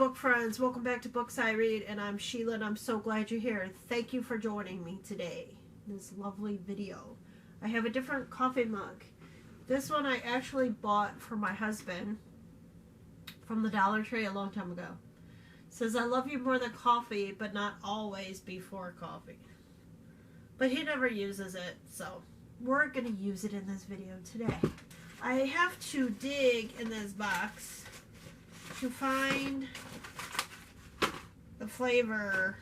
book friends, welcome back to Books I Read, and I'm Sheila, and I'm so glad you're here. Thank you for joining me today in this lovely video. I have a different coffee mug. This one I actually bought for my husband from the Dollar Tree a long time ago. It says, I love you more than coffee, but not always before coffee. But he never uses it, so we're going to use it in this video today. I have to dig in this box to find the flavor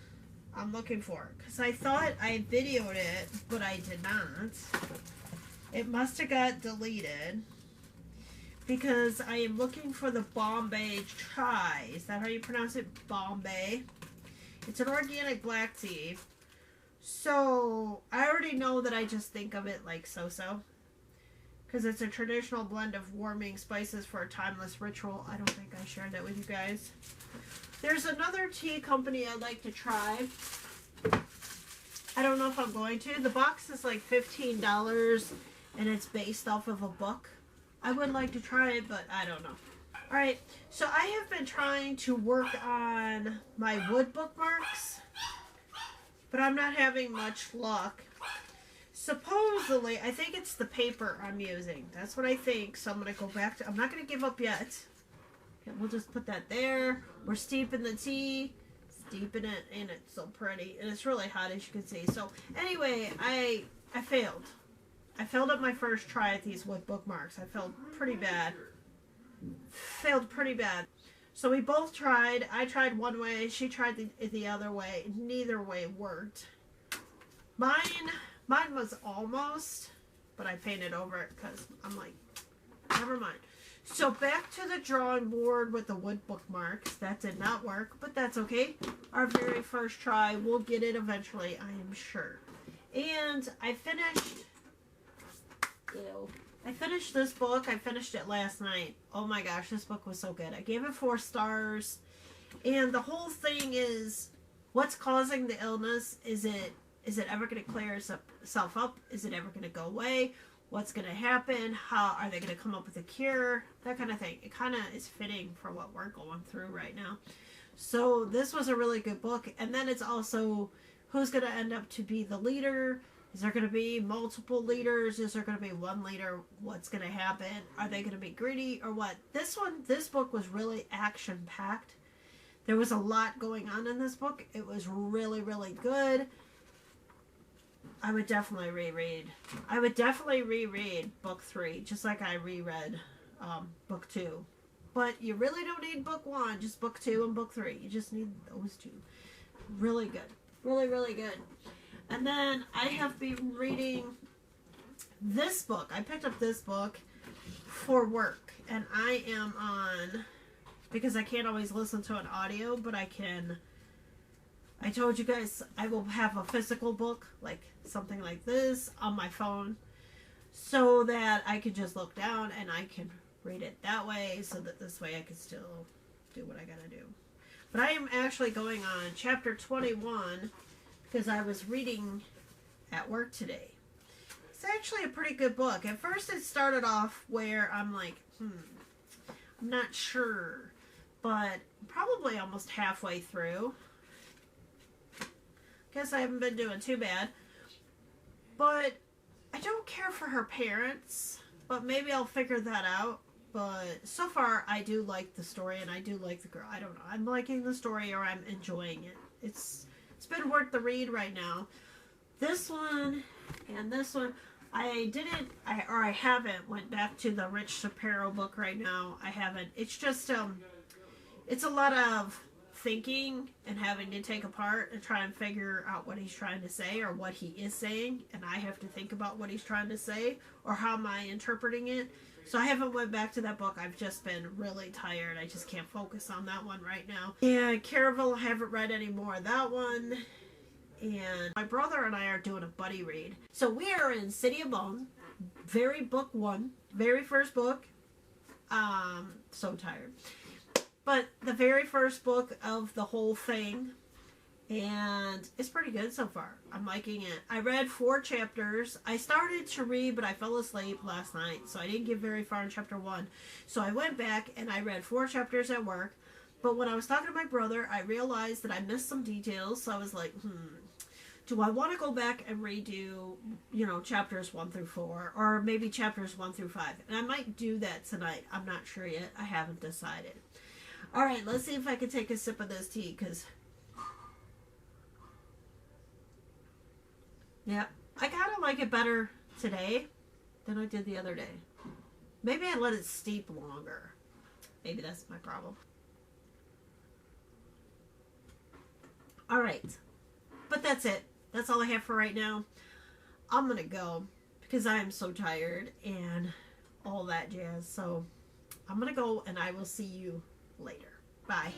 I'm looking for, because I thought I videoed it, but I did not. It must have got deleted because I am looking for the Bombay chai. Is that how you pronounce it? Bombay. It's an organic black tea. So I already know that I just think of it like so-so, because it's a traditional blend of warming spices for a timeless ritual. I don't think I shared that with you guys. There's another tea company I'd like to try. I don't know if I'm going to. The box is like $15 and it's based off of a book. I would like to try it, but I don't know. Alright, so I have been trying to work on my wood bookmarks, but I'm not having much luck. Supposedly, I think it's the paper I'm using. That's what I think. So I'm going to go back to... I'm not going to give up yet. Okay, we'll just put that there. We're steeping the tea. Steeping it, and it's so pretty. And it's really hot, as you can see. So, anyway, I failed. I failed at my first try at these wood bookmarks. I failed pretty bad. Failed pretty bad. So we both tried. I tried one way. She tried the other way. Neither way worked. Mine was almost, but I painted over it because I'm like, never mind. So back to the drawing board with the wood bookmarks. That did not work, but that's okay. Our very first try, we'll get it eventually, I am sure. And I finished this book. I finished it last night. Oh my gosh, this book was so good. I gave it 4 stars. And the whole thing is, what's causing the illness? Is it ever going to clear itself up? Is it ever going to go away? What's going to happen? How are they going to come up with a cure? That kind of thing. It kind of is fitting for what we're going through right now. So this was a really good book. And then it's also, who's going to end up to be the leader? Is there going to be multiple leaders? Is there going to be one leader? What's going to happen? Are they going to be greedy or what? This book was really action-packed. There was a lot going on in this book. It was really, really good. I would definitely reread. I would definitely reread book 3, just like I reread book 2. But you really don't need book 1, just book 2 and book 3. You just need those 2. Really good. Really, really good. And then I have been reading this book. I picked up this book for work. And I am on, because I can't always listen to an audio, but I can... I told you guys I will have a physical book, like something like this, on my phone, so that I can just look down and I can read it that way, so that this way I can still do what I gotta do. But I am actually going on chapter 21 because I was reading at work today. It's actually a pretty good book. At first it started off where I'm like, I'm not sure, but probably almost halfway through. Guess I haven't been doing too bad. But I don't care for her parents. But maybe I'll figure that out. But so far, I do like the story and I do like the girl. I don't know. I'm liking the story or I'm enjoying it. It's been worth the read right now. This one and this one, I haven't went back to the Rich Shapiro book right now. I haven't. It's just, it's a lot of thinking and having to take apart and try and figure out what he's trying to say or what he is saying, and I have to think about what he's trying to say or how am I interpreting it. So I haven't went back to that book. I've just been really tired. I just can't focus on that one right now. And Caravel, I haven't read any more of that one. And my brother and I are doing a buddy read. So we are in City of Bones, book 1, very first book. So tired. But the very first book of the whole thing, and it's pretty good so far. I'm liking it. I read 4 chapters. I started to read, but I fell asleep last night, so I didn't get very far in chapter 1. So I went back and I read 4 chapters at work. But when I was talking to my brother, I realized that I missed some details. So I was like, do I want to go back and redo, chapters 1 through 4, or maybe chapters 1 through 5? And I might do that tonight. I'm not sure yet. I haven't decided. All right, let's see if I can take a sip of this tea, because, yeah, I kind of like it better today than I did the other day. Maybe I let it steep longer. Maybe that's my problem. All right, but that's it. That's all I have for right now. I'm going to go because I am so tired and all that jazz. So I'm going to go, and I will see you later. Bye.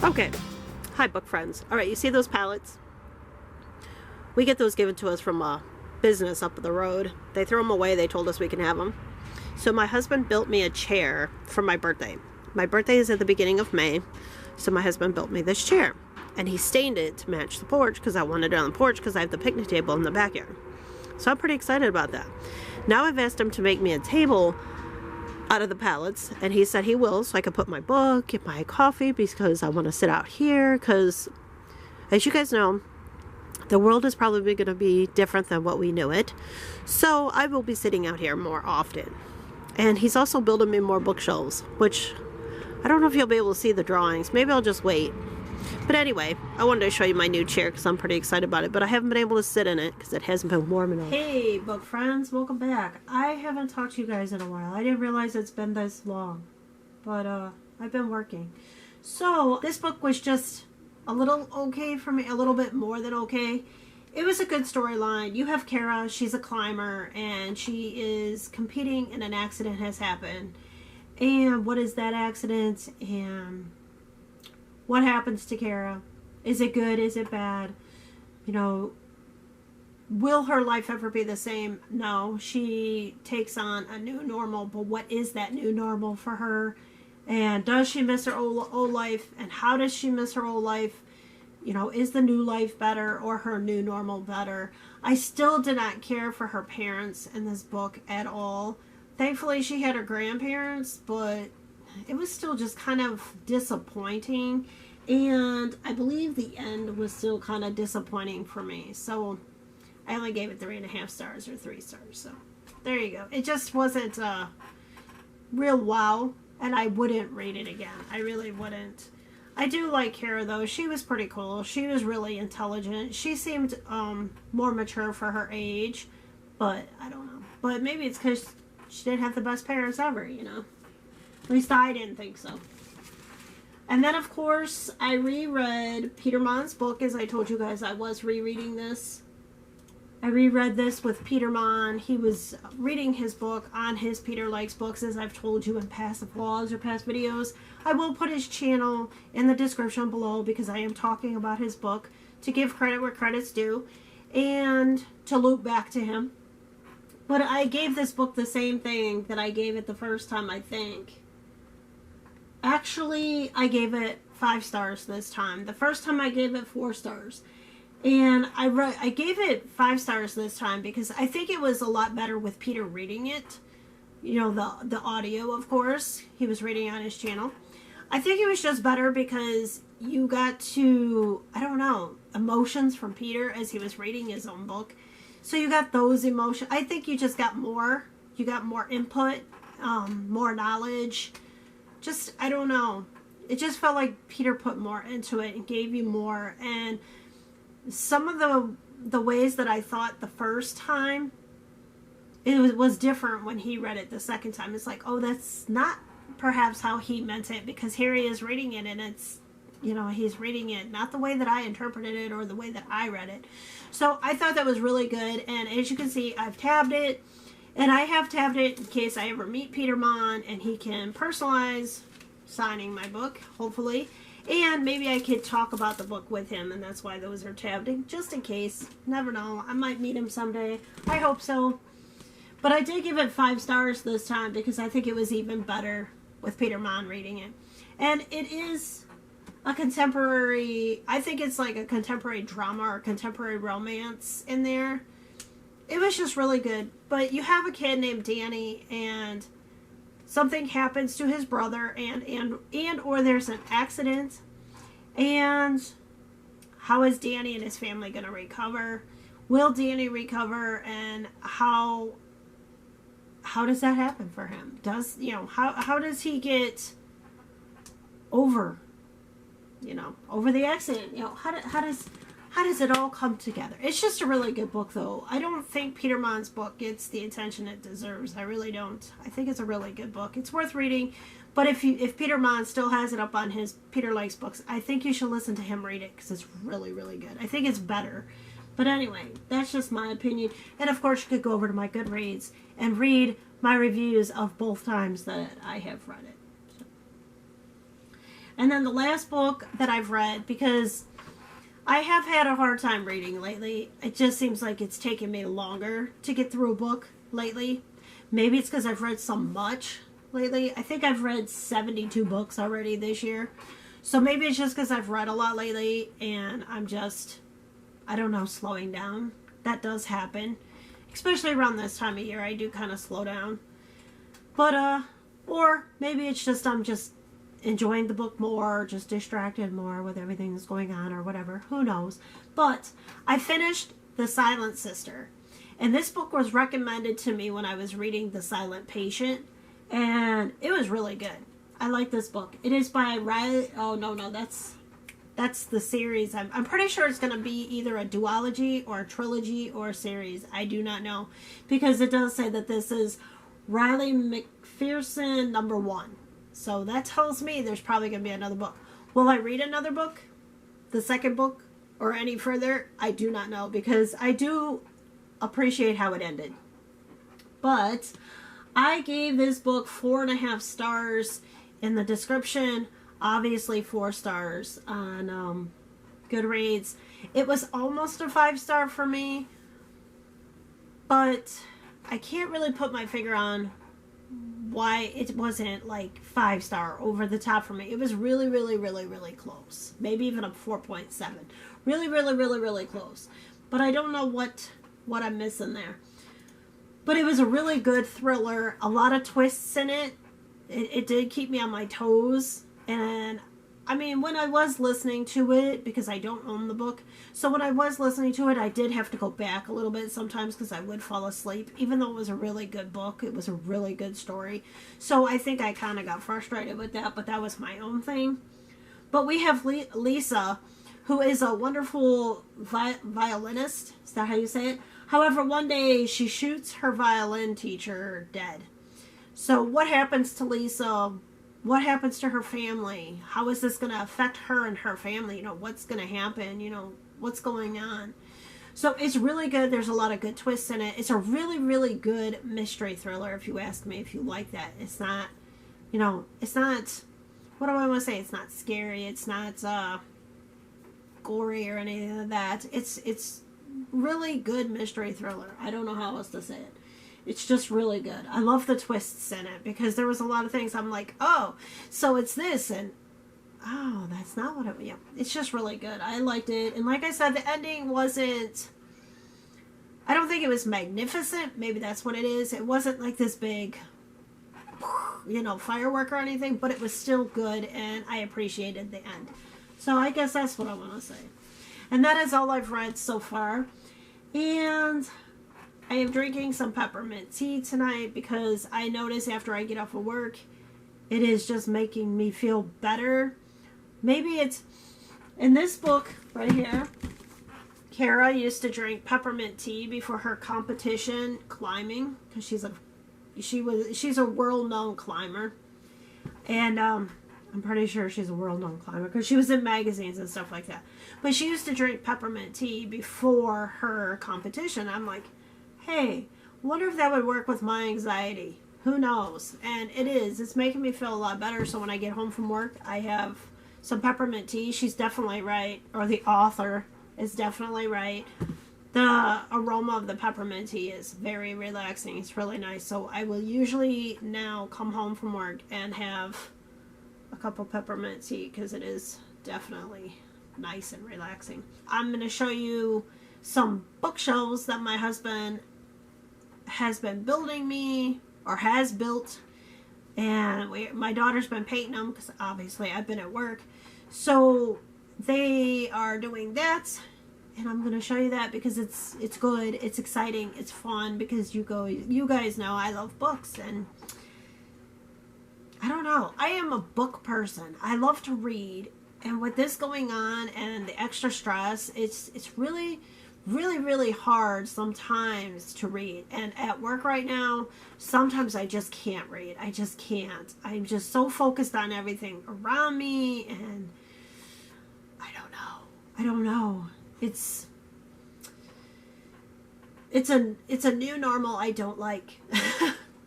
Okay. Hi, book friends. All right, you see those pallets? We get those given to us from a business up the road. They throw them away. They told us we can have them. So my husband built me a chair for my birthday. My birthday is at the beginning of May, so my husband built me this chair. And he stained it to match the porch because I wanted it on the porch because I have the picnic table in the backyard. So I'm pretty excited about that. Now I've asked him to make me a table out of the pallets, and he said he will, so I can put my book, get my coffee, because I want to sit out here, because as you guys know, the world is probably going to be different than what we knew it. So I will be sitting out here more often. And he's also building me more bookshelves, which I don't know if you'll be able to see the drawings. Maybe I'll just wait. But anyway, I wanted to show you my new chair because I'm pretty excited about it. But I haven't been able to sit in it because it hasn't been warm enough. Hey, book friends. Welcome back. I haven't talked to you guys in a while. I didn't realize it's been this long. But I've been working. So this book was just a little okay for me. A little bit more than okay. It was a good storyline. You have Kara. She's a climber. And she is competing and an accident has happened. And what is that accident? And what happens to Kara? Is it good? Is it bad? You know, will her life ever be the same? No. She takes on a new normal, but what is that new normal for her? And does she miss her old life? And how does she miss her old life? You know, is the new life better or her new normal better? I still did not care for her parents in this book at all. Thankfully, she had her grandparents, but it was still just kind of disappointing. And I believe the end was still kind of disappointing for me. So I only gave it 3.5 stars or 3 stars. So there you go. It just wasn't real wow. And I wouldn't read it again. I really wouldn't. I do like Kara, though. She was pretty cool. She was really intelligent. She seemed more mature for her age. But I don't know. But maybe it's because she didn't have the best parents ever, you know. At least I didn't think so. And then, of course, I reread Peter Mon's book. As I told you guys, I was rereading this. I reread this with Peter Mon. He was reading his book on his Peter Likes Books, as I've told you in past vlogs or past videos. I will put his channel in the description below because I am talking about his book to give credit where credit's due and to loop back to him. But I gave this book the same thing that I gave it the first time, I think. Actually, I gave it 5 stars this time. The first time I gave it 4 stars. And I gave it 5 stars this time because I think it was a lot better with Peter reading it. You know, the audio, of course. He was reading on his channel. I think it was just better because you got to, I don't know, emotions from Peter as he was reading his own book. So you got those emotions. I think you just got more. You got more input, more knowledge. Just, I don't know. It just felt like Peter put more into it and gave you more. And some of the ways that I thought the first time, it was different when he read it the second time. It's like, oh, that's not perhaps how he meant it, because here he is reading it and it's, you know, he's reading it not the way that I interpreted it or the way that I read it. So I thought that was really good. And as you can see, I've tabbed it, and I have tabbed it in case I ever meet Peter Mon and he can personalize signing my book, hopefully. And maybe I could talk about the book with him, and that's why those are tabbed, just in case. Never know. I might meet him someday. I hope so. But I did give it 5 stars this time because I think it was even better with Peter Mon reading it. And it is a contemporary, I think it's like a contemporary drama or contemporary romance in there. It was just really good. But you have a kid named Danny, and something happens to his brother, and or there's an accident. And how is Danny and his family going to recover? Will Danny recover? And how does that happen for him? Does, you know, how does he get over, you know, over the accident? You know, how does it all come together? It's just a really good book, though. I don't think Peter Mon's book gets the attention it deserves. I really don't. I think it's a really good book. It's worth reading. But if Peter Mon still has it up on his Peter Likes Books, I think you should listen to him read it because it's really, really good. I think it's better. But anyway, that's just my opinion. And of course, you could go over to my Goodreads and read my reviews of both times that I have read it. So. And then the last book that I've read, because I have had a hard time reading lately. It just seems like it's taken me longer to get through a book lately. Maybe it's because I've read so much lately. I think I've read 72 books already this year. So maybe it's just because I've read a lot lately and I'm just, I don't know, slowing down. That does happen. Especially around this time of year, I do kind of slow down. But, or maybe it's just I'm just enjoying the book more, just distracted more with everything that's going on or whatever. Who knows? But I finished The Silent Sister. And this book was recommended to me when I was reading The Silent Patient. And it was really good. I like this book. It is by Riley. Oh, no, that's the series. I'm pretty sure it's going to be either a duology or a trilogy or a series. I do not know. Because it does say that this is Riley McPherson #1. So that tells me there's probably going to be another book. Will I read another book? The second book? Or any further? I do not know. Because I do appreciate how it ended. But I gave this book 4.5 stars in the description. Obviously 4 stars on Goodreads. It was almost a 5-star for me. But I can't really put my finger on why it wasn't like 5-star over the top for me. It was really, really, really, really close. Maybe even a 4.7. Really, really, really, really close. But I don't know what I'm missing there. But it was a really good thriller. A lot of twists in it. It did keep me on my toes. And I mean, when I was listening to it, because I don't own the book, so when I was listening to it, I did have to go back a little bit sometimes because I would fall asleep. Even though it was a really good book, it was a really good story. So I think I kind of got frustrated with that, but that was my own thing. But we have Lisa, who is a wonderful violinist. Is that how you say it? However, one day she shoots her violin teacher dead. So what happens to Lisa? What happens to her family? How is this going to affect her and her family? You know, what's going to happen? You know, what's going on? So it's really good. There's a lot of good twists in it. It's a really, really good mystery thriller, if you ask me, if you like that. It's not, you know, it's not, what do I want to say? It's not scary. It's not gory or anything like that. It's really good mystery thriller. I don't know how else to say it. It's just really good. I love the twists in it because there was a lot of things I'm like, oh, so it's this, and oh, that's not what it, yeah. It's just really good. I liked it. And like I said, the ending wasn't, I don't think it was magnificent. Maybe that's what it is. It wasn't like this big, you know, firework or anything, but it was still good, and I appreciated the end. So I guess that's what I want to say. And that is all I've read so far. And I am drinking some peppermint tea tonight because I notice after I get off of work, it is just making me feel better. Maybe it's, in this book right here, Kara used to drink peppermint tea before her competition climbing because she's a world-known climber. And I'm pretty sure she's a world-known climber because she was in magazines and stuff like that. But she used to drink peppermint tea before her competition. I'm like, hey, wonder if that would work with my anxiety. Who knows? And it is. It's making me feel a lot better. So when I get home from work, I have some peppermint tea. She's definitely right. Or the author is definitely right. The aroma of the peppermint tea is very relaxing. It's really nice. So I will usually now come home from work and have a cup of peppermint tea because it is definitely nice and relaxing. I'm going to show you some bookshelves that my husband has been building me, or has built, and my daughter's been painting them because obviously I've been at work. So they are doing that, and I'm going to show you that because it's good, it's exciting, it's fun, because you guys know I love books, and I don't know, I am a book person. I love to read, and with this going on and the extra stress, it's really, really, really hard sometimes to read. And at work right now, sometimes I just can't read. I just can't. I'm just so focused on everything around me, and I don't know. It's a new normal I don't like.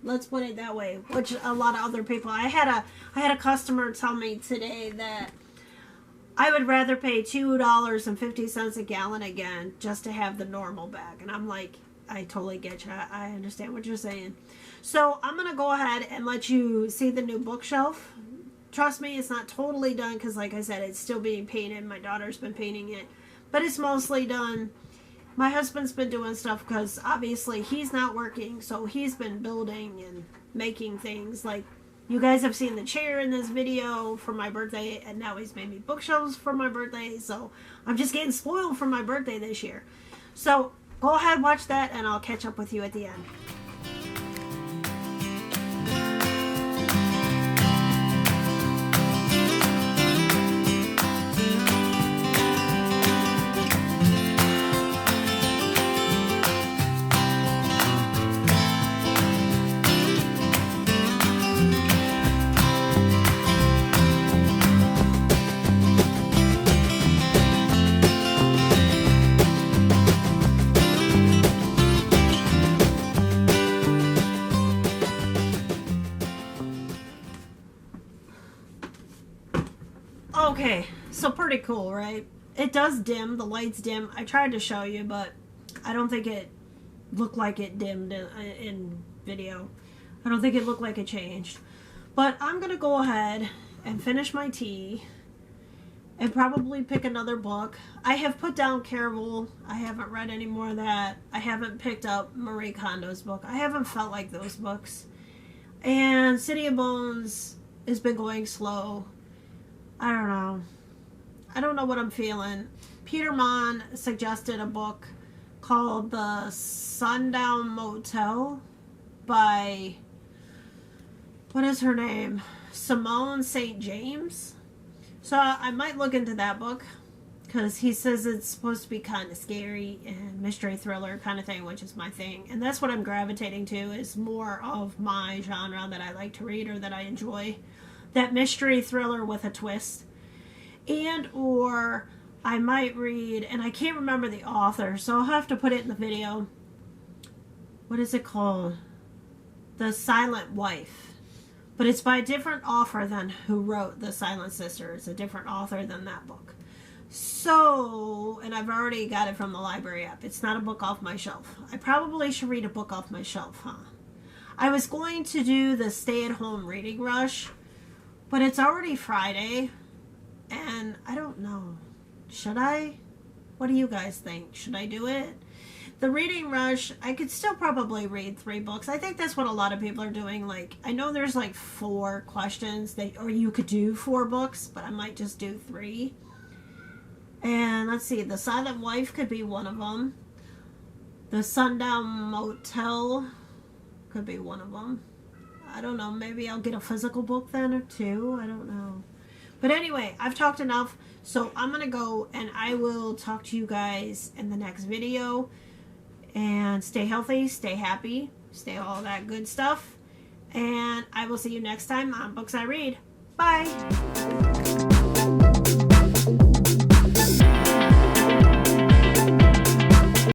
Let's put it that way. Which a lot of other people. I had a customer tell me today that I would rather pay $2.50 a gallon again just to have the normal bag. And I'm like, I totally get you. I understand what you're saying. So I'm going to go ahead and let you see the new bookshelf. Trust me, it's not totally done because, like I said, it's still being painted. My daughter's been painting it. But it's mostly done. My husband's been doing stuff because obviously he's not working. So he's been building and making things. Like, you guys have seen the chair in this video for my birthday, and now he's made me bookshelves for my birthday, so I'm just getting spoiled for my birthday this year. So go ahead, watch that, and I'll catch up with you at the end. Okay, so pretty cool, right? It does dim, the lights dim. I tried to show you, but I don't think it looked like it dimmed in video. I don't think it looked like it changed. But I'm going to go ahead and finish my tea and probably pick another book. I have put down Carol. I haven't read any more of that. I haven't picked up Marie Kondo's book. I haven't felt like those books. And City of Bones has been going slow. I don't know. I don't know what I'm feeling. Peter Mon suggested a book called The Sundown Motel by, what is her name? Simone St. James. So I might look into that book because he says it's supposed to be kind of scary and mystery thriller kind of thing, which is my thing. And that's what I'm gravitating to, is more of my genre that I like to read or that I enjoy. That mystery thriller with a twist. And or I might read, and I can't remember the author, so I'll have to put it in the video. What is it called? The Silent Wife. But it's by a different author than who wrote The Silent Sister. It's a different author than that book. So, and I've already got it from the library app. It's not a book off my shelf. I probably should read a book off my shelf, huh? I was going to do the stay-at-home reading rush, but it's already Friday, and I don't know. Should I? What do you guys think? Should I do it? The reading rush, I could still probably read 3 books. I think that's what a lot of people are doing. Like, I know there's like 4 questions, or you could do 4 books, but I might just do 3. And let's see, The Silent Wife could be one of them. The Sundown Motel could be one of them. I don't know, maybe I'll get a physical book then or 2. I don't know. But anyway, I've talked enough, so I'm going to go and I will talk to you guys in the next video. And stay healthy, stay happy, stay all that good stuff. And I will see you next time on Books I Read. Bye!